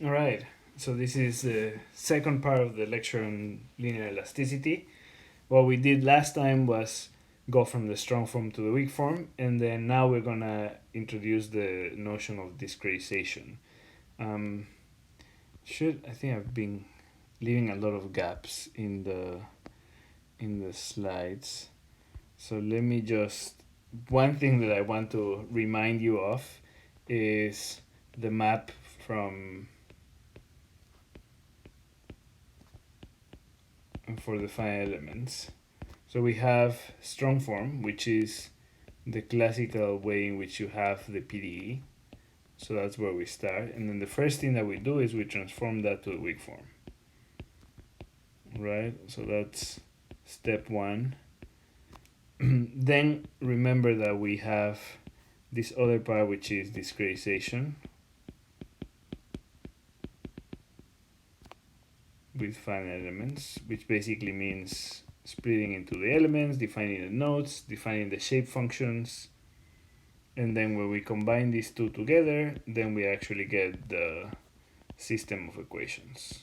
All right, so this is the second part of the lecture on linear elasticity. What we did last time was go from the strong form to the weak form, and then now we're gonna introduce the notion of discretization. Um, I think I've been leaving a lot of gaps in the slides. So let me just one thing that I want to remind you of is the map from for the finite elements. So we have strong form, which is the classical way in which you have the PDE. So that's where we start. And then the first thing that we do is we transform that to the weak form. Right? So that's step one. Then remember that we have this other part, which is discretization with finite elements, which basically means splitting into the elements, defining the nodes, defining the shape functions, and then when we combine these two together, then we actually get the system of equations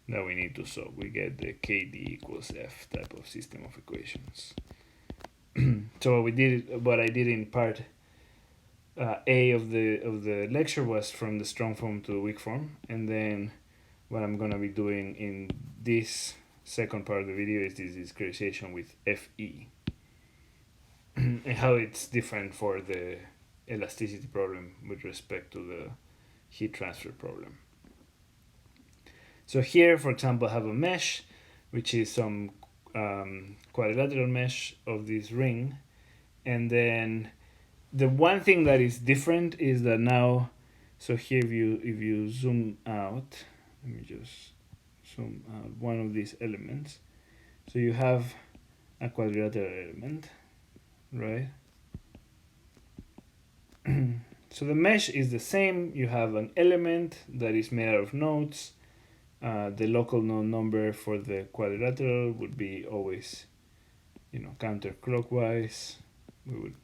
that we need to solve. We get the KD equals F type of system of equations. So what I did in part A of the lecture was from the strong form to the weak form, and then what I'm gonna be doing in this second part of the video is this discretization with FE and how it's different for the elasticity problem with respect to the heat transfer problem. So here, for example, I have a mesh, which is some quadrilateral mesh of this ring, and then the one thing that is different is that now, so here if you zoom out, let me just zoom out one of these elements. So you have a quadrilateral element, right? So the mesh is the same. You have an element that is made out of nodes. The local node number for the quadrilateral would be always, counterclockwise. We would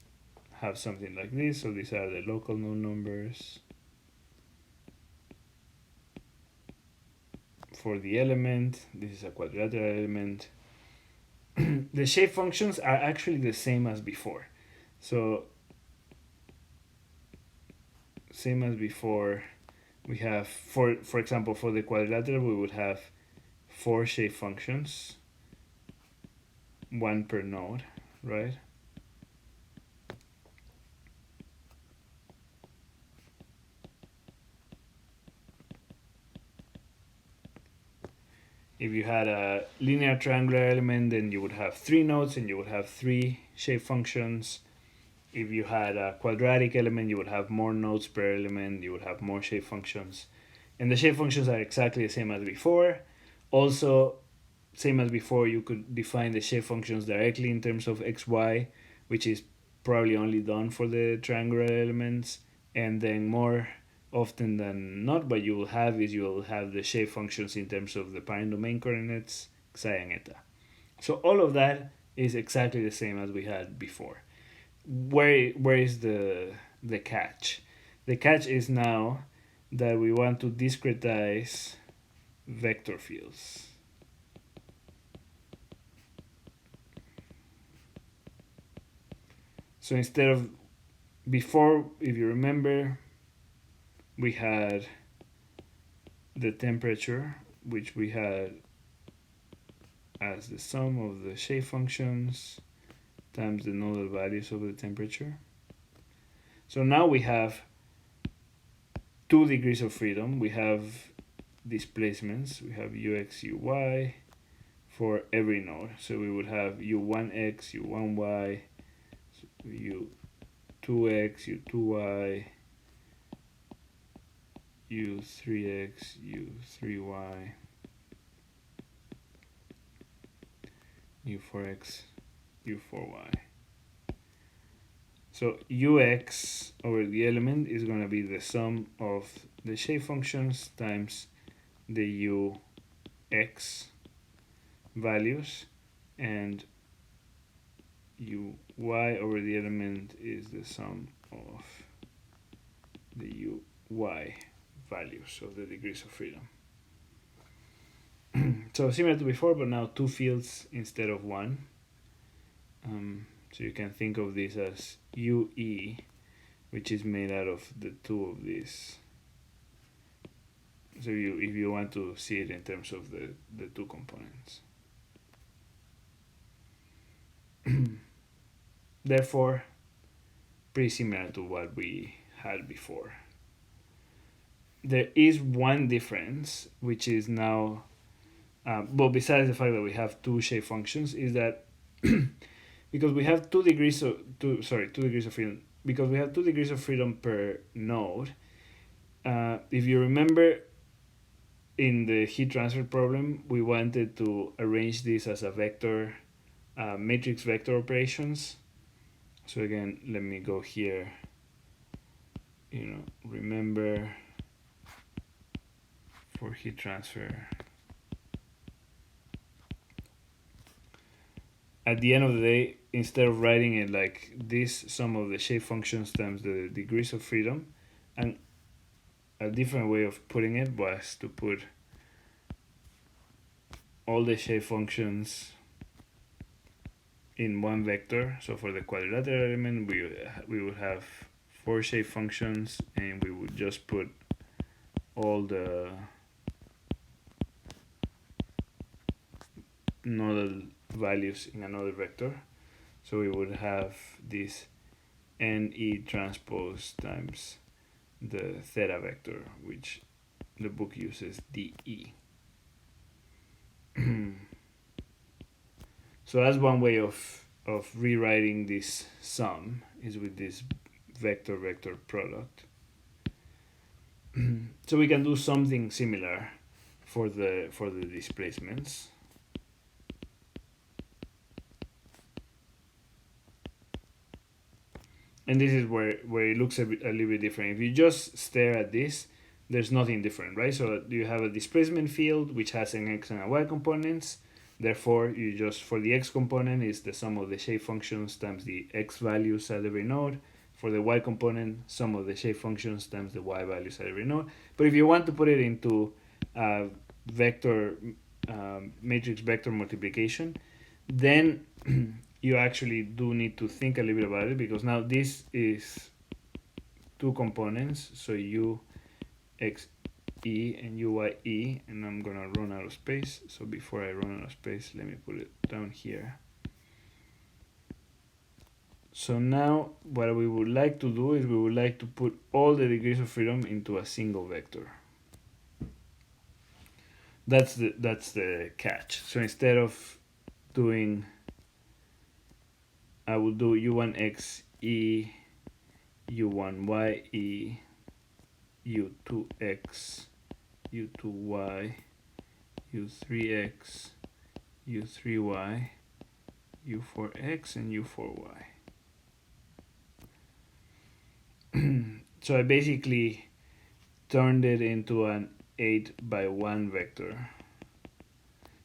have something like this. So these are the local node numbers for the element. This is a quadrilateral element. The shape functions are actually the same as before. So same as before, we have, for example, for the quadrilateral, we would have 4 shape functions, 1 per node, right? If you had a linear triangular element, then you would have 3 nodes and you would have 3 shape functions. If you had a quadratic element, you would have more nodes per element, you would have more shape functions. And the shape functions are exactly the same as before. Also, same as before, you could define the shape functions directly in terms of xy, which is probably only done for the triangular elements. And then more often than not, what you will have is you will have the shape functions in terms of the parent domain coordinates, psi and eta. So all of that is exactly the same as we had before. Where is the catch? The catch is now that we want to discretize vector fields. So instead of before, if you remember, we had the temperature, which we had as the sum of the shape functions times the nodal values of the temperature. So now we have 2 degrees of freedom. We have displacements. We have ux, uy for every node. So we would have u1x, u1y, u2x, u2y, u3x, u3y, u4x, u4y. So ux over the element is going to be the sum of the shape functions times the ux values, and uy over the element is the sum of the y values of the degrees of freedom. So similar to before, but now two fields instead of one. So you can think of this as UE, which is made out of the two of these. So if you want to see it in terms of the two components. Therefore, pretty similar to what we had before. There is one difference, which is now, well, besides the fact that we have two shape functions, is that because we have 2 degrees of freedom, because we have 2 degrees of freedom per node. If you remember, in the heat transfer problem, we wanted to arrange this as a vector, matrix vector operations. So again, let me go here. Remember for heat transfer. At the end of the day, instead of writing it like this, sum of the shape functions times the degrees of freedom, and a different way of putting it was to put all the shape functions in one vector. So for the quadratic element, we would have 4 shape functions, and we would just put all the nodal values in another vector. So we would have this NE transpose times the theta vector, which the book uses DE. So that's one way of rewriting this sum, is with this vector-vector product. So we can do something similar for the displacements. And this is where it looks a little bit different. If you just stare at this, there's nothing different, right? So you have a displacement field which has an x and a y components. Therefore, you just, for the x component, is the sum of the shape functions times the x values at every node. For the y component, sum of the shape functions times the y values at every node. But if you want to put it into vector matrix vector multiplication, then you actually do need to think a little bit about it, because now this is 2 components, so u x e and uy e, and I'm gonna run out of space. So before I run out of space, let me put it down here. So now what we would like to do is we would like to put all the degrees of freedom into a single vector. That's the catch. So instead of doing, I will do u1x e, u1y e, u2x, u2y, u3x, u3y, u4x, and u4y. So I basically turned it into an 8x1 vector.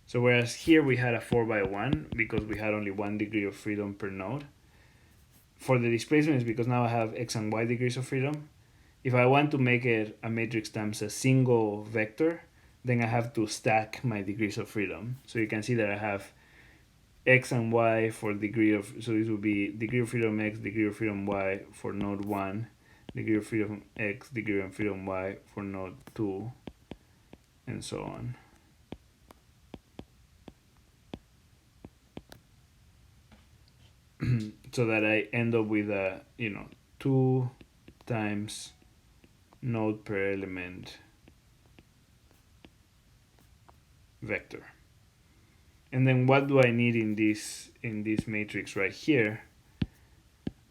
So whereas here we had a 4x1 because we had only 1 degree of freedom per node. For the displacement, is because now I have x and y degrees of freedom. If I want to make it a matrix times a single vector, then I have to stack my degrees of freedom. So you can see that I have x and y for degree of, so this would be degree of freedom x, degree of freedom y for node 1, degree of freedom x, degree of freedom y for node 2, and so on. So that I end up with a 2 times node per element vector. And then what do I need in this matrix right here?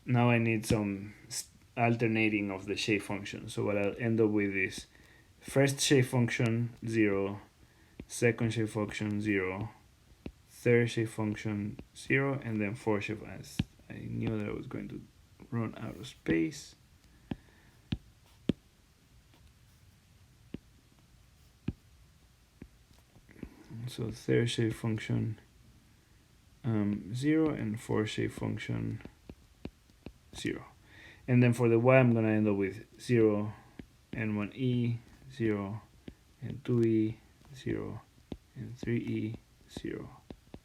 Now I need some alternating of the shape function. So what I'll end up with is first shape function 0, second shape function 0, third shape function 0, and then fourth shape. As I knew that I was going to run out of space. So third shape function 0, and fourth shape function 0. And then for the y, I'm going to end up with 0, n1e 0, n2e 0, n3e 0,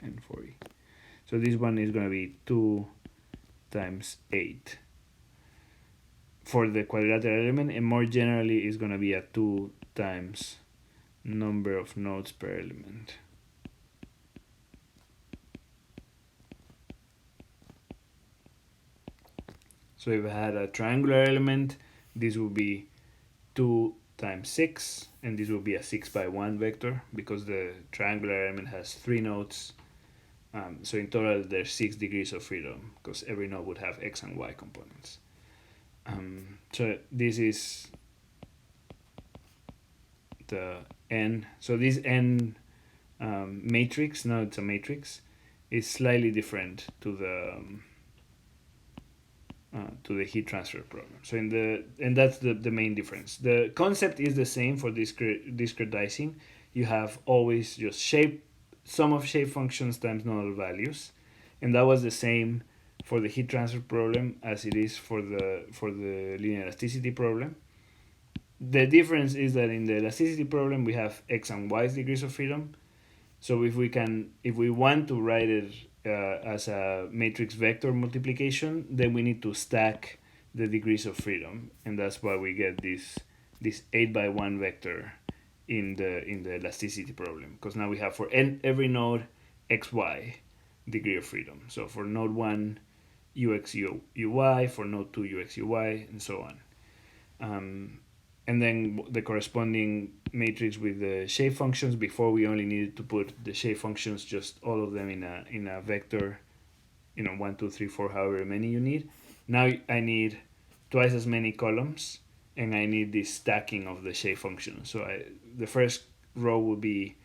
and 4e. So this one is going to be 2 times 8 for the quadratic element, and more generally is going to be a 2 times number of nodes per element. So if I had a triangular element, this would be 2 times 6, and this will be a 6 by 1 vector because the triangular element has 3 nodes. So in total there's 6 degrees of freedom because every node would have x and y components. So this is the n. So this n matrix, now it's a matrix, is slightly different to the heat transfer problem. So and that's the main difference. The concept is the same for discretizing. You have always just sum of shape functions times nodal values, and that was the same for the heat transfer problem as it is for the linear elasticity problem. The difference is that in the elasticity problem we have x and y degrees of freedom. So if we want to write it as a matrix vector multiplication, then we need to stack the degrees of freedom, and that's why we get this 8 by 1 vector in the elasticity problem, because now we have for every node xy degree of freedom. So for node 1 ux uy, for node 2 ux uy, and so on. And then the corresponding matrix with the shape functions. Before we only needed to put the shape functions, just all of them in a vector, 1, 2, 3, 4, however many you need. Now I need twice as many columns, and I need this stacking of the shape functions. So the first row would be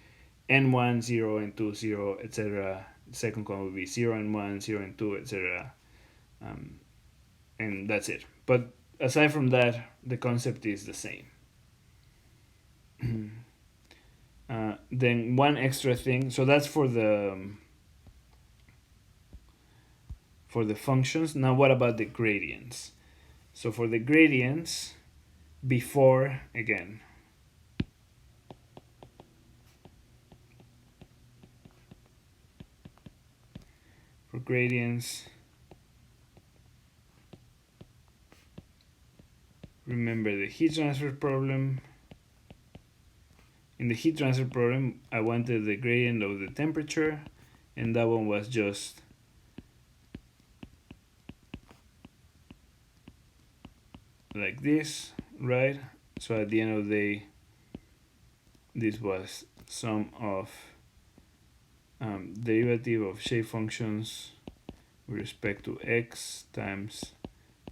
n1, 0, n2, 0, etc. The second column would be 0 and 1, 0 and 2, etc. And that's it. But aside from that, the concept is the same. Then one extra thing, so that's for the functions. Now what about the gradients? So for the gradients, before, again, for gradients, remember the heat transfer problem. In the heat transfer problem, I wanted the gradient of the temperature, and that one was just like this, right? So at the end of the day, this was sum of derivative of shape functions with respect to x times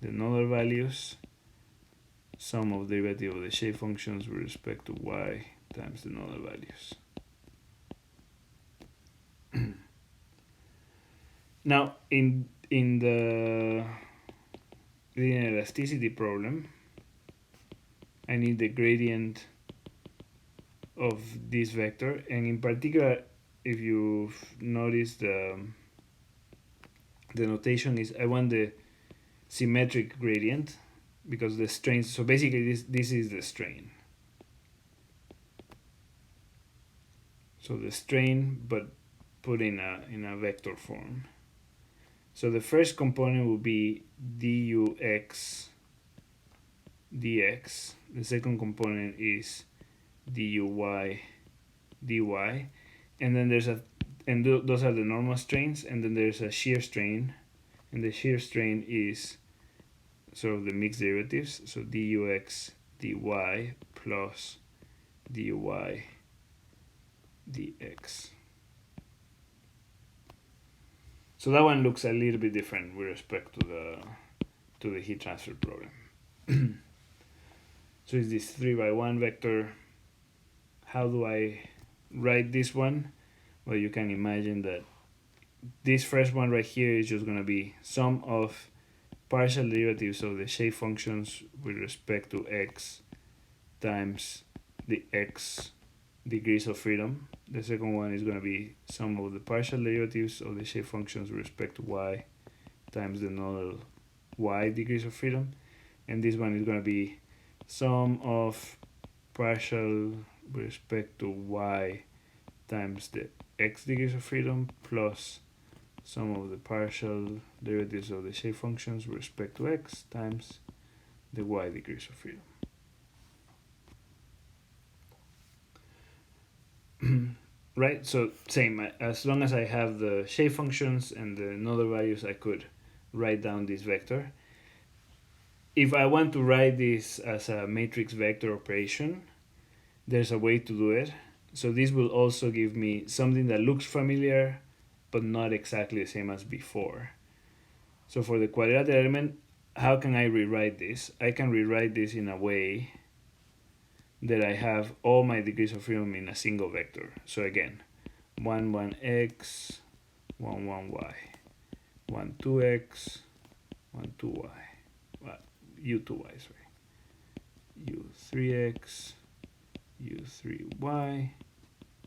the nodal values, sum of derivative of the shape functions with respect to y times the nodal values. Now in the linear elasticity problem, I need the gradient of this vector, and in particular, if you've noticed, the notation is I want the symmetric gradient, because the strain, so basically this is the strain. So the strain, but put in a vector form. So the first component will be dux dx. The second component is duy dy, and then there's those are the normal strains, and then there's a shear strain, and the shear strain is sort of the mixed derivatives. So dux dy plus duy dx. So that one looks a little bit different with respect to the heat transfer problem. So it's this 3 by 1 vector. How do I write this one? Well, you can imagine that this first one right here is just going to be sum of partial derivatives of the shape functions with respect to x times the x degrees of freedom. The second one is going to be sum of the partial derivatives of the shape functions with respect to y times the nodal y degrees of freedom. And this one is going to be sum of partial with respect to y times the x degrees of freedom plus sum of the partial derivatives of the shape functions with respect to x times the y degrees of freedom. Right, so same, as long as I have the shape functions and the nodal values, I could write down this vector. If I want to write this as a matrix vector operation, there's a way to do it. So this will also give me something that looks familiar, but not exactly the same as before. So for the quadratic element, how can I rewrite this? I can rewrite this in a way that I have all my degrees of freedom in a single vector. So again, 1, 1x, 1, 1y, 1, 2x, 1, 2y, u 2y, sorry, u 3x, u 3y,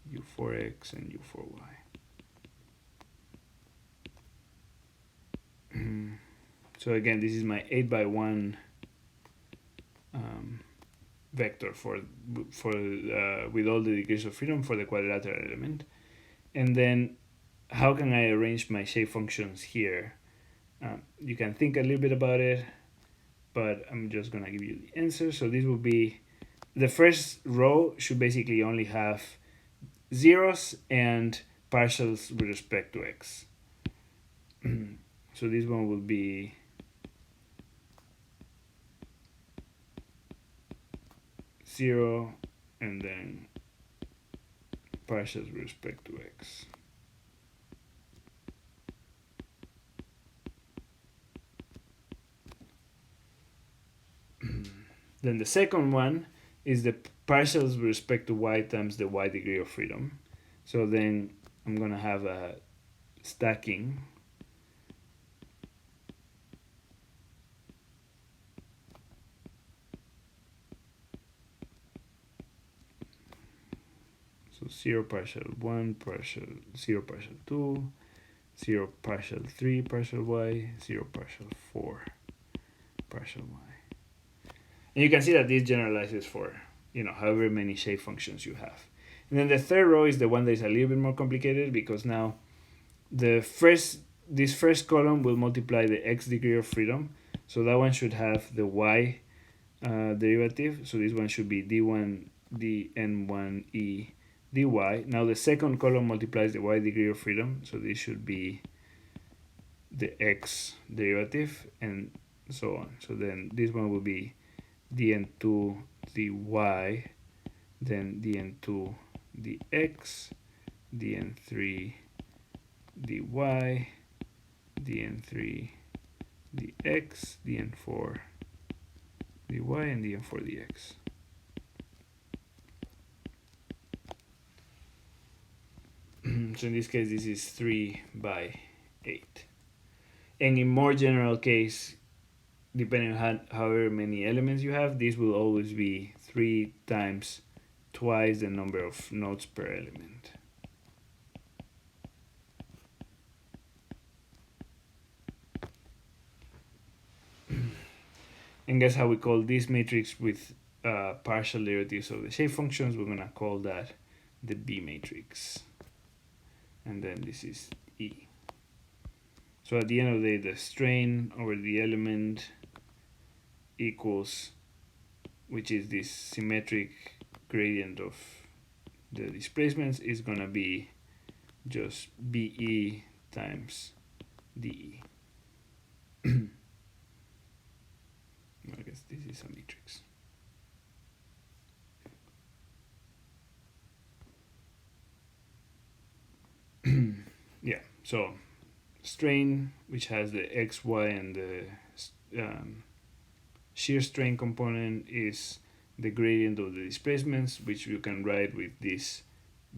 u 4x, and u 4y. So again, this is my 8 by 1 vector for with all the degrees of freedom for the quadrilateral element. And then how can I arrange my shape functions here? You can think a little bit about it, but I'm just gonna give you the answer. So this will be, the first row should basically only have zeros and partials with respect to x. So this one will be zero and then partials with respect to x. Then the second one is the partials with respect to y times the y degree of freedom. So then I'm gonna have a stacking. So 0 partial 1, partial 0 partial 2, 0 partial 3 partial y, 0 partial 4 partial y. And you can see that this generalizes for, however many shape functions you have. And then the third row is the one that is a little bit more complicated, because now this first column will multiply the x degree of freedom. So that one should have the y derivative. So this one should be d1 dn1e dy. Now the second column multiplies the y degree of freedom. So this should be the x derivative and so on. So then this one will be dn2 dy, then dn2 dx, dn3 dy, dn3 dx, dn4 dy, and dn4 dx. So in this case, this is 3 by 8. And in more general case, depending on however many elements you have, this will always be 3 times twice the number of nodes per element. And guess how we call this matrix with partial derivatives of the shape functions? We're going to call that the B matrix. And then this is E. So at the end of the day, the strain over the element equals, which is this symmetric gradient of the displacements, is going to be just BE times DE. I guess this is a matrix. Yeah, so strain, which has the x, y, and the shear strain component, is the gradient of the displacements, which you can write with this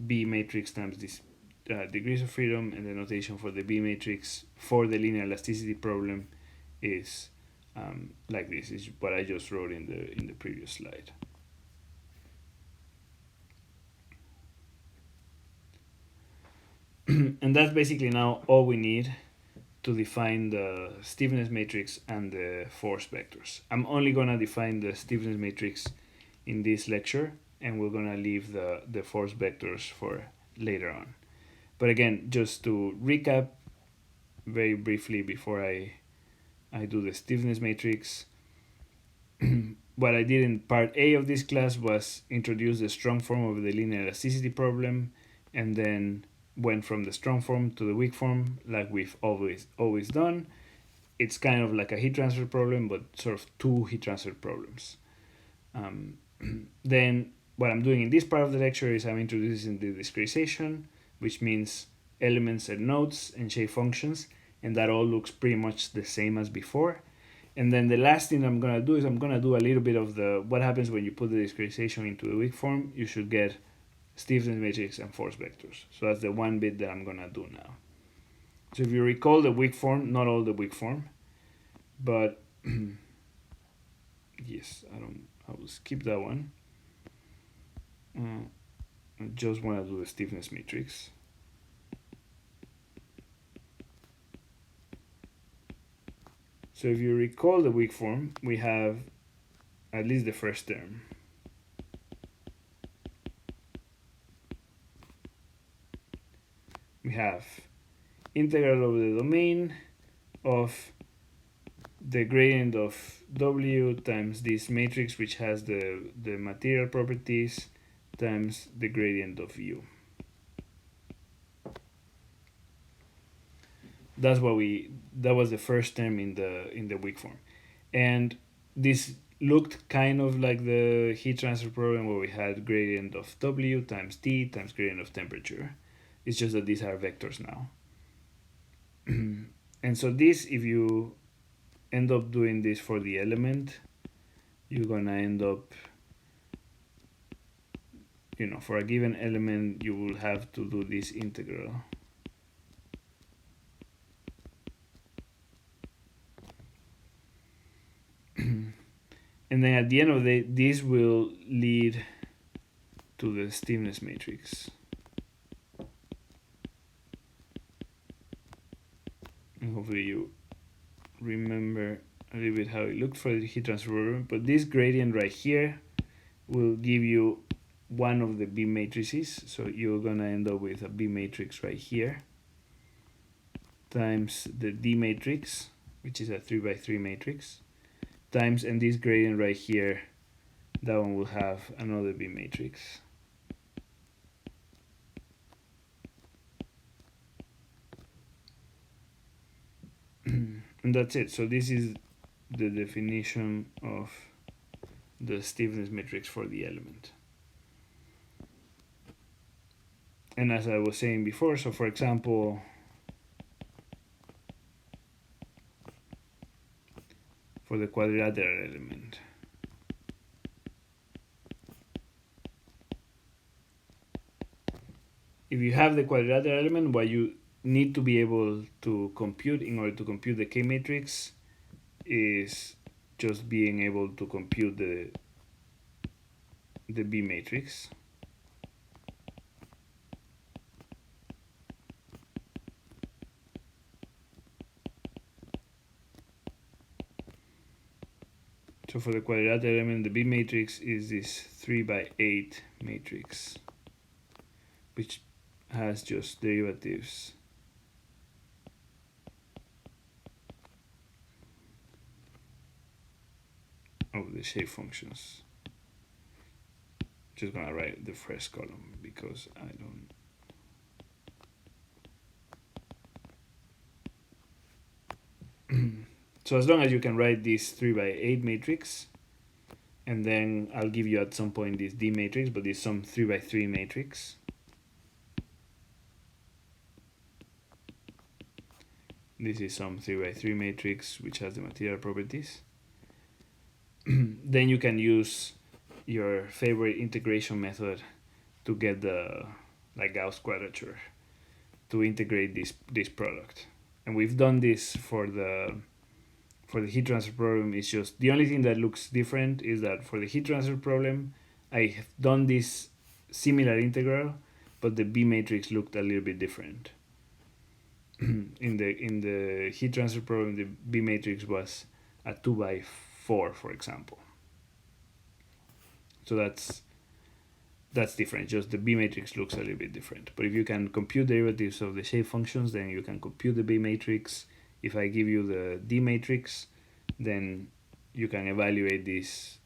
B matrix times this degrees of freedom, and the notation for the B matrix for the linear elasticity problem is like this. Is what I just wrote in the previous slide. And that's basically now all we need to define the stiffness matrix and the force vectors. I'm only going to define the stiffness matrix in this lecture, and we're going to leave the force vectors for later on. But again, just to recap very briefly before I do the stiffness matrix, what I did in part A of this class was introduce the strong form of the linear elasticity problem, and then went from the strong form to the weak form like we've always done. It's kind of like a heat transfer problem, but sort of two heat transfer problems. Then what I'm doing in this part of the lecture is I'm introducing the discretization, which means elements and nodes and shape functions, and that all looks pretty much the same as before. And then the last thing I'm going to do is I'm going to do a little bit of the what happens when you put the discretization into the weak form. You should get stiffness matrix and force vectors. So that's the one bit that I'm going to do now. So if you recall the weak form, not all the weak form, but yes, I will skip that one. I just want to do the stiffness matrix. So if you recall the weak form, we have at least the first term. We have integral over the domain of the gradient of W times this matrix, which has the material properties, times the gradient of U. That was the first term in the weak form, and this looked kind of like the heat transfer problem where we had gradient of W times T times gradient of temperature. It's just that these are vectors now. And so this, if you end up doing this for the element, you're gonna end up, for a given element, you will have to do this integral. And then at the end of the day, this will lead to the stiffness matrix. And hopefully you remember a little bit how it looked for the heat transfer problem. But this gradient right here will give you one of the B matrices. So you're going to end up with a B matrix right here times the D matrix, which is a 3x3 matrix, times, and this gradient right here, that one will have another B matrix. And that's it. So this is the definition of the stiffness matrix for the element. And as I was saying before, so for example, for the quadrilateral element, if you have the quadrilateral element, what you need to be able to compute in order to compute the K matrix is just being able to compute the B matrix. So for the quadrilateral element, the B matrix is this 3x8 matrix, which has just derivatives of the shape functions. Just gonna write the first column because I don't. So as long as you can write this 3x8 matrix, and then I'll give you at some point this D matrix, but it's some 3x3 matrix. This is some 3x3 matrix which has the material properties. Then you can use your favorite integration method to get the Gauss quadrature to integrate this product. And we've done this for the heat transfer problem. It's just the only thing that looks different is that for the heat transfer problem, I have done this similar integral, but the B matrix looked a little bit different. in the heat transfer problem, the B matrix was a 2x4, for example. So that's different. Just the B matrix looks a little bit different. But if you can compute derivatives of the shape functions, then you can compute the B matrix. If I give you the D matrix, then you can evaluate these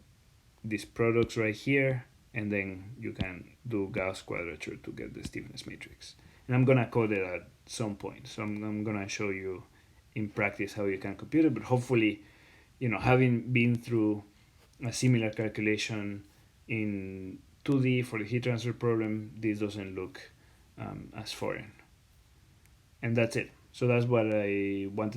products right here, and then you can do Gauss quadrature to get the stiffness matrix. And I'm gonna code it at some point. So I'm gonna show you in practice how you can compute it. But hopefully, having been through a similar calculation in 2D for the heat transfer problem, this doesn't look as foreign. And that's it. So that's what I wanted